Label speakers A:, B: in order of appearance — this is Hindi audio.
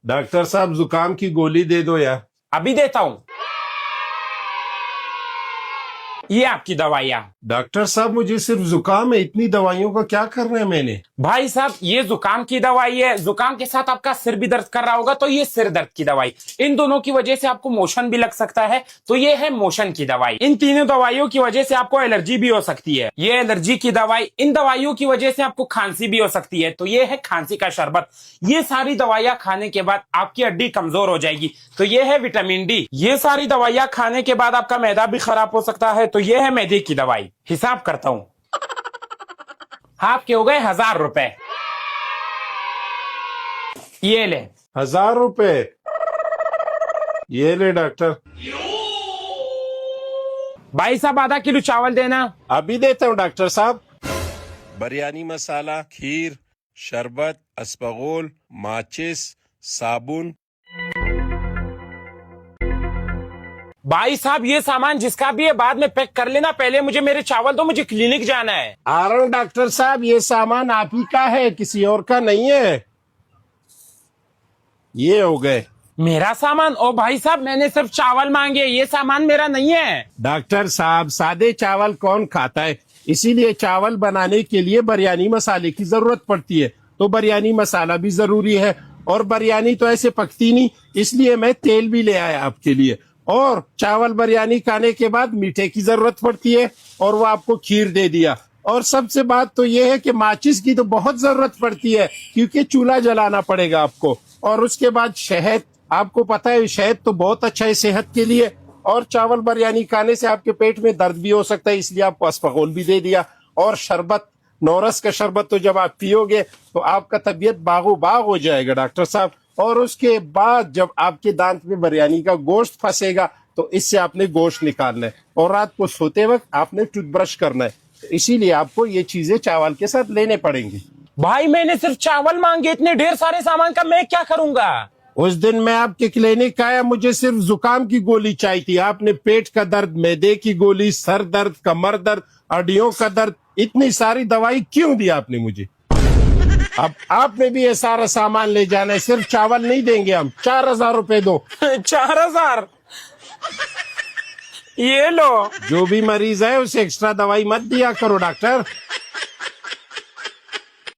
A: डॉक्टर साहब जुकाम की गोली दे दो यार।
B: अभी देता हूँ, ये आपकी दवाइयाँ।
A: डॉक्टर साहब मुझे सिर्फ जुकाम है, इतनी दवाइयों का क्या करना है मैंने?
B: भाई साहब ये जुकाम की दवाई है, जुकाम के साथ आपका सिर भी दर्द कर रहा होगा तो ये सिर दर्द की दवाई। इन दोनों की वजह से आपको मोशन भी लग सकता है तो ये है मोशन की दवाई। इन तीनों दवाइयों की वजह से आपको एलर्जी भी हो सकती है, ये एलर्जी की दवाई। इन दवाइयों की वजह से आपको खांसी भी हो सकती है तो ये है खांसी का शरबत। ये सारी दवाइयां खाने के बाद आपकी हड्डी कमजोर हो जाएगी तो ये है विटामिन डी। ये सारी दवाइयां खाने के बाद आपका मैदा भी खराब हो सकता है तो ये है मैदे की दवाई। हिसाब करता हूँ, आपके हो गए 1000 रुपए। ये ले।
A: 1000 रुपए? ये ले डॉक्टर।
B: भाई साहब आधा किलो चावल देना।
A: अभी देता हूँ डॉक्टर साहब। बिरयानी मसाला, खीर, शरबत, अस्पगोल, माचिस, साबुन।
B: भाई साहब ये सामान जिसका भी है बाद में पैक कर लेना, पहले मुझे मेरे चावल दो, मुझे क्लिनिक जाना है।
A: आ रहा हूँ डॉक्टर साहब, ये सामान आप ही का है, किसी और का नहीं है। ये हो गए
B: मेरा सामान? ओ भाई साहब मैंने सिर्फ चावल मांगे, ये सामान मेरा नहीं है।
A: डॉक्टर साहब सादे चावल कौन खाता है, इसीलिए चावल बनाने के लिए बिरयानी मसाले की जरूरत पड़ती है, तो बिरयानी मसाला भी जरूरी है। और बिरयानी तो ऐसे पकती नहीं, इसलिए मैं तेल भी ले आया आपके लिए। और चावल बिरयानी खाने के बाद मीठे की जरूरत पड़ती है और वो आपको खीर दे दिया। और सबसे बात तो ये है कि माचिस की तो बहुत जरूरत पड़ती है क्योंकि चूल्हा जलाना पड़ेगा आपको। और उसके बाद शहद, आपको पता है शहद तो बहुत अच्छा है सेहत के लिए। और चावल बिरयानी खाने से आपके पेट में दर्द भी हो सकता है, इसलिए आपको अस्पगोल भी दे दिया। और शरबत, नौरस का शरबत तो जब आप पियोगे तो आपका तबीयत बागो बाग हो जाएगा डॉक्टर साहब। और उसके बाद जब आपके दांत में बिरयानी का गोश्त फंसेगा तो इससे आपने गोश्त निकालना है। और रात को सोते वक्त आपने टूथब्रश करना है, इसीलिए आपको ये चीजें चावल के साथ लेने पड़ेंगी।
B: भाई मैंने सिर्फ चावल मांगे, इतने ढेर सारे सामान का मैं क्या करूंगा?
A: उस दिन मैं आपके क्लिनिक आया, मुझे सिर्फ जुकाम की गोली चाहिए थी, आपने पेट का दर्द, मैदे की गोली, सर दर्द, कमर दर्द, हड्डियों का दर्द, इतनी सारी दवाई क्यों दी आपने मुझे? अब आपने भी ये सारा सामान ले जाना है, सिर्फ चावल नहीं देंगे हम। 4000 रुपए दो।
B: 4000? ये लो।
A: जो भी मरीज है उसे एक्स्ट्रा दवाई मत दिया करो डॉक्टर।